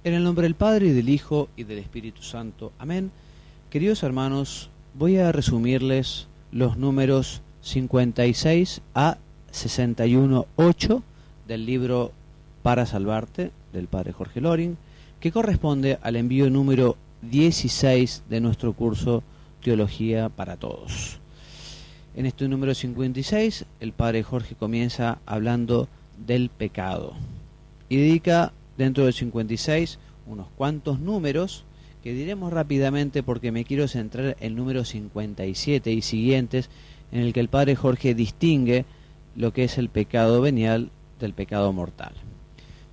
En el nombre del Padre, y del Hijo, y del Espíritu Santo. Amén. Queridos hermanos, voy a resumirles los números 56 a 61.8 del libro Para Salvarte, del Padre Jorge Loring, que corresponde al envío número 16 de nuestro curso Teología para Todos. En este número 56, el Padre Jorge comienza hablando del pecado y dedica dentro del 56 unos cuantos números que diremos rápidamente porque me quiero centrar en el número 57 y siguientes, en el que el Padre Jorge distingue lo que es el pecado venial del pecado mortal.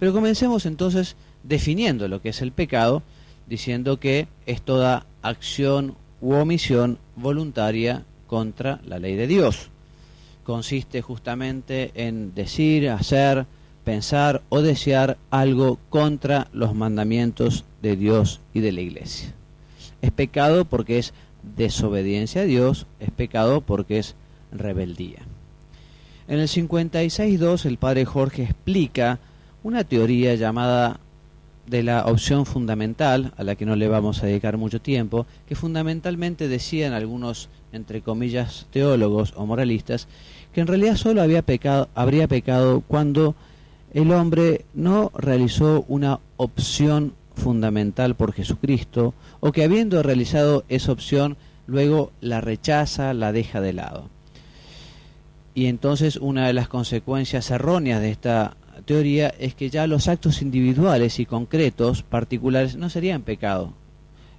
Pero comencemos entonces definiendo lo que es el pecado, diciendo que es toda acción u omisión voluntaria contra la ley de Dios. Consiste justamente en decir, hacer, pensar o desear algo contra los mandamientos de Dios y de la Iglesia. Es pecado porque es desobediencia a Dios, es pecado porque es rebeldía. En el 56.2 el Padre Jorge explica una teoría llamada de la opción fundamental, a la que no le vamos a dedicar mucho tiempo, que fundamentalmente decían algunos, entre comillas, teólogos o moralistas, que en realidad solo habría pecado cuando el hombre no realizó una opción fundamental por Jesucristo, o que habiendo realizado esa opción, luego la rechaza, la deja de lado. Y entonces una de las consecuencias erróneas de esta teoría es que ya los actos individuales y concretos, particulares, no serían pecado.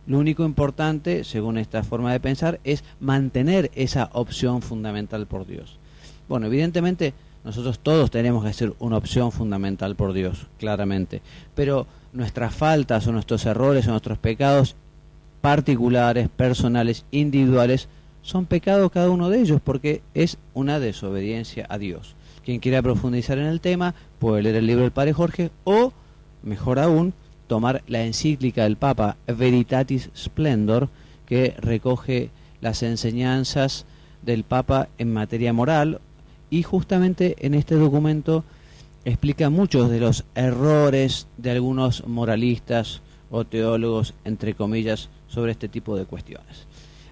Lo único importante, según esta forma de pensar, es mantener esa opción fundamental por Dios. Bueno, evidentemente nosotros todos tenemos que hacer una opción fundamental por Dios, claramente, pero nuestras faltas o nuestros errores o nuestros pecados particulares, personales, individuales, son pecados cada uno de ellos porque es una desobediencia a Dios. Quien quiera profundizar en el tema puede leer el libro del Padre Jorge o, mejor aún, tomar la encíclica del Papa Veritatis Splendor, que recoge las enseñanzas del Papa en materia moral, y justamente en este documento explica muchos de los errores de algunos moralistas o teólogos, entre comillas, sobre este tipo de cuestiones.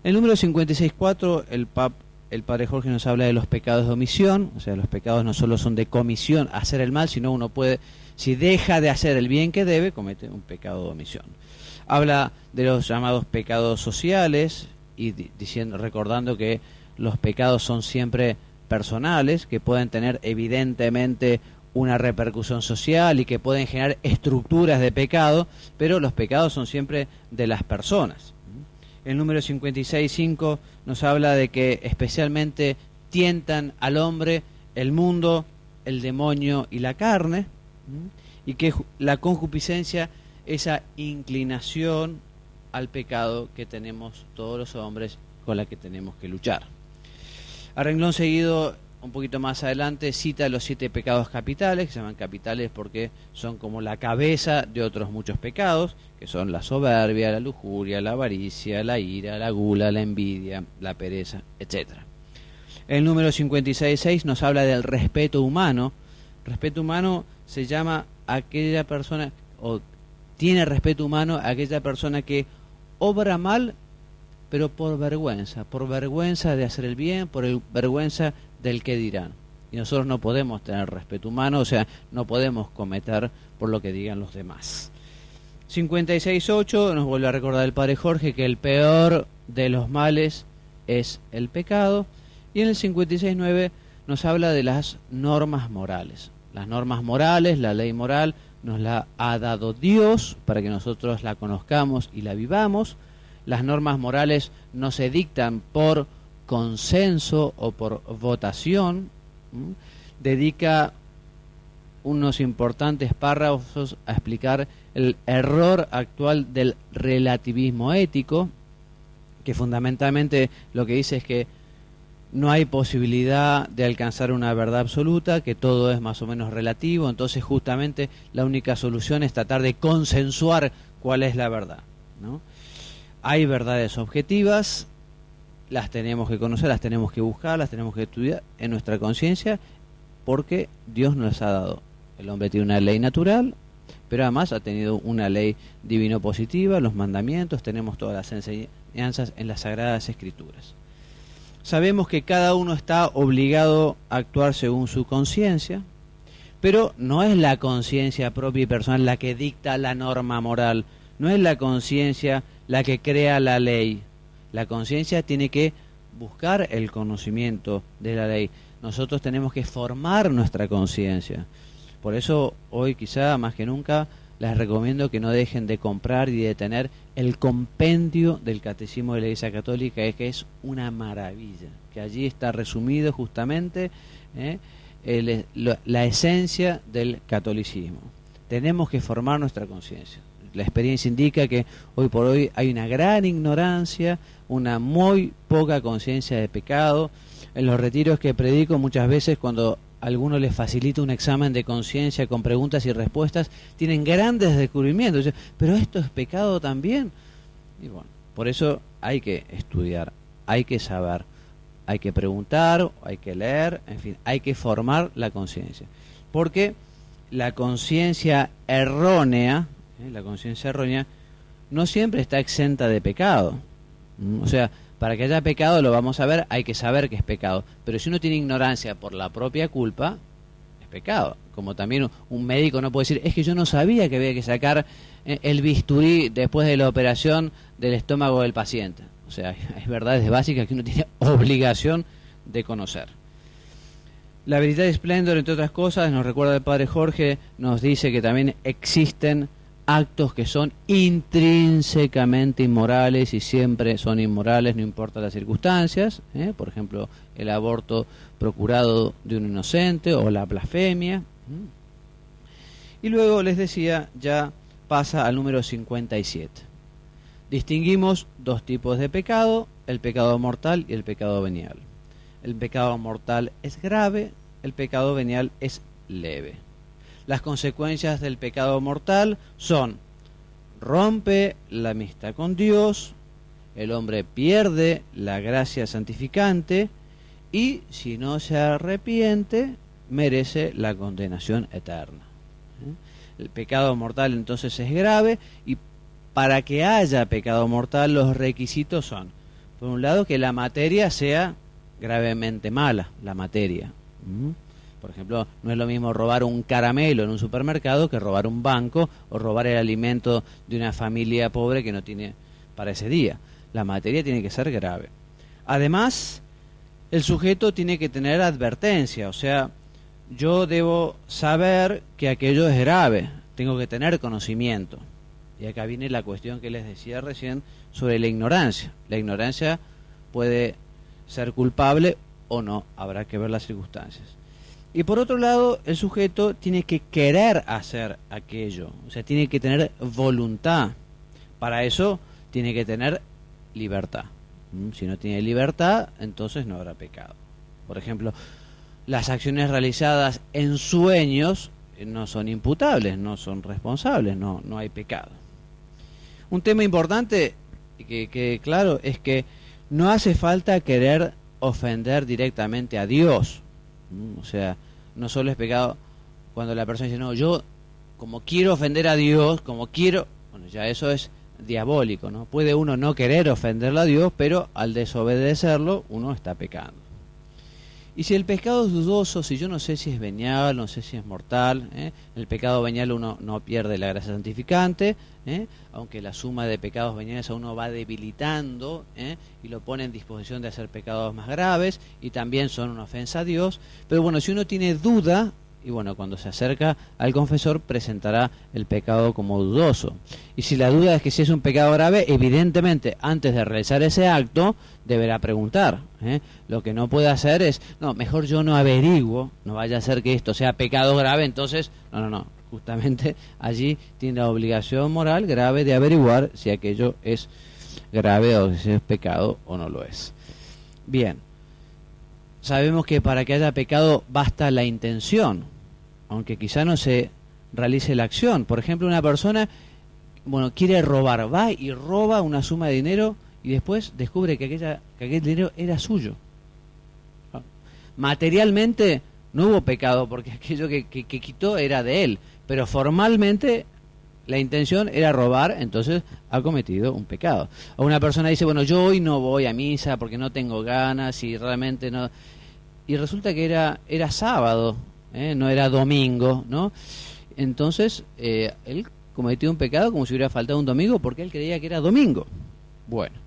En el número 56.4 el Padre Jorge nos habla de los pecados de omisión, o sea, los pecados no solo son de comisión, hacer el mal, sino uno puede, si deja de hacer el bien que debe, comete un pecado de omisión. Habla de los llamados pecados sociales, y recordando que los pecados son siempre personales, que pueden tener evidentemente una repercusión social y que pueden generar estructuras de pecado, pero los pecados son siempre de las personas. El número 56.5 nos habla de que especialmente tientan al hombre el mundo, el demonio y la carne, y que la concupiscencia, esa inclinación al pecado que tenemos todos los hombres, con la que tenemos que luchar. A renglón seguido, un poquito más adelante, cita los 7 pecados capitales, que se llaman capitales porque son como la cabeza de otros muchos pecados, que son la soberbia, la lujuria, la avaricia, la ira, la gula, la envidia, la pereza, etc. El número 56.6 nos habla del respeto humano. Respeto humano se llama aquella persona, o tiene respeto humano a aquella persona que obra mal, pero por vergüenza de hacer el bien, vergüenza del que dirán. Y nosotros no podemos tener respeto humano, o sea, no podemos cometer por lo que digan los demás. 56.8 nos vuelve a recordar el Padre Jorge que el peor de los males es el pecado. Y en el 56.9 nos habla de las normas morales. Las normas morales, la ley moral, nos la ha dado Dios para que nosotros la conozcamos y la vivamos. Las normas morales no se dictan por consenso o por votación. Dedica unos importantes párrafos a explicar el error actual del relativismo ético, que fundamentalmente lo que dice es que no hay posibilidad de alcanzar una verdad absoluta, que todo es más o menos relativo, entonces justamente la única solución es tratar de consensuar cuál es la verdad, ¿no? Hay verdades objetivas, las tenemos que conocer, las tenemos que buscar, las tenemos que estudiar en nuestra conciencia, porque Dios nos las ha dado. El hombre tiene una ley natural, pero además ha tenido una ley divino positiva, los mandamientos, tenemos todas las enseñanzas en las Sagradas Escrituras. Sabemos que cada uno está obligado a actuar según su conciencia, pero no es la conciencia propia y personal la que dicta la norma moral, no es la conciencia la que crea la ley. La conciencia tiene que buscar el conocimiento de la ley. Nosotros tenemos que formar nuestra conciencia. Por eso hoy quizá más que nunca les recomiendo que no dejen de comprar y de tener el compendio del Catecismo de la Iglesia Católica, que es una maravilla, que allí está resumido justamente la esencia del catolicismo. Tenemos que formar nuestra conciencia. La experiencia indica que hoy por hoy hay una gran ignorancia, una muy poca conciencia de pecado. En los retiros que predico muchas veces, cuando alguno les facilita un examen de conciencia con preguntas y respuestas, tienen grandes descubrimientos. Pero esto es pecado también. Y bueno, por eso hay que estudiar, hay que saber, hay que preguntar, hay que leer, en fin, hay que formar la conciencia. Porque la conciencia errónea, no siempre está exenta de pecado. O sea, para que haya pecado, lo vamos a ver, hay que saber que es pecado. Pero si uno tiene ignorancia por la propia culpa, es pecado. Como también un médico no puede decir, es que yo no sabía que había que sacar el bisturí después de la operación del estómago del paciente. O sea, es verdades básicas que uno tiene obligación de conocer. La Veritas Splendor, entre otras cosas, nos recuerda el Padre Jorge, nos dice que también existen actos que son intrínsecamente inmorales y siempre son inmorales, no importa las circunstancias, por ejemplo, el aborto procurado de un inocente o la blasfemia. Y luego les decía, ya pasa al número 57. Distinguimos dos tipos de pecado, el pecado mortal y el pecado venial. El pecado mortal es grave, el pecado venial es leve. Las consecuencias del pecado mortal son: rompe la amistad con Dios, el hombre pierde la gracia santificante y, si no se arrepiente, merece la condenación eterna. El pecado mortal entonces es grave, y para que haya pecado mortal los requisitos son, por un lado, que la materia sea gravemente mala, la materia. Por ejemplo, no es lo mismo robar un caramelo en un supermercado que robar un banco o robar el alimento de una familia pobre que no tiene para ese día. La materia tiene que ser grave. Además, el sujeto tiene que tener advertencia, o sea, yo debo saber que aquello es grave, tengo que tener conocimiento. Y acá viene la cuestión que les decía recién sobre la ignorancia. La ignorancia puede ser culpable o no, habrá que ver las circunstancias. Y por otro lado, el sujeto tiene que querer hacer aquello, o sea, tiene que tener voluntad. Para eso tiene que tener libertad. Si no tiene libertad, entonces no habrá pecado. Por ejemplo, las acciones realizadas en sueños no son imputables, no son responsables, no hay pecado. Un tema importante que claro es que no hace falta querer ofender directamente a Dios. O sea, no solo es pecado cuando la persona dice, no, yo como quiero ofender a Dios, bueno, ya eso es diabólico, ¿no? Puede uno no querer ofenderle a Dios, pero al desobedecerlo uno está pecando. Y si el pecado es dudoso, si yo no sé si es venial, no sé si es mortal, el pecado venial uno no pierde la gracia santificante, aunque la suma de pecados veniales a uno va debilitando y lo pone en disposición de hacer pecados más graves y también son una ofensa a Dios. Pero bueno, si uno tiene duda, y bueno, cuando se acerca al confesor presentará el pecado como dudoso. Y si la duda es que si es un pecado grave, evidentemente antes de realizar ese acto deberá preguntar. Lo que no puede hacer es, no, mejor yo no averiguo, no vaya a ser que esto sea pecado grave, entonces, no. Justamente allí tiene la obligación moral grave de averiguar si aquello es grave o si es pecado o no lo es. Bien, sabemos que para que haya pecado basta la intención, aunque quizá no se realice la acción. Por ejemplo, una persona, quiere robar, va y roba una suma de dinero y después descubre que aquel dinero era suyo. Materialmente no hubo pecado porque aquello que quitó era de él, pero formalmente la intención era robar, entonces ha cometido un pecado. O una persona dice, bueno, yo hoy no voy a misa porque no tengo ganas y realmente no... Y resulta que era sábado, no era domingo, ¿no? Entonces, él cometió un pecado como si hubiera faltado un domingo porque él creía que era domingo. Bueno.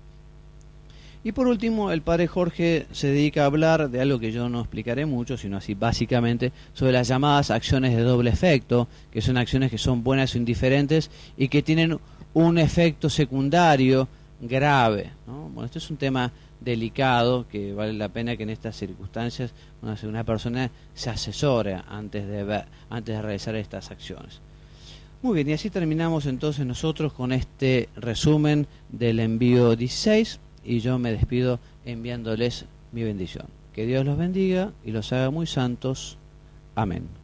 Y por último, el padre Jorge se dedica a hablar de algo que yo no explicaré mucho, sino así básicamente sobre las llamadas acciones de doble efecto, que son acciones que son buenas o indiferentes y que tienen un efecto secundario grave, ¿no? Bueno, este es un tema delicado que vale la pena que en estas circunstancias una persona se asesore antes de realizar estas acciones. Muy bien, y así terminamos entonces nosotros con este resumen del envío 16. Y yo me despido enviándoles mi bendición. Que Dios los bendiga y los haga muy santos. Amén.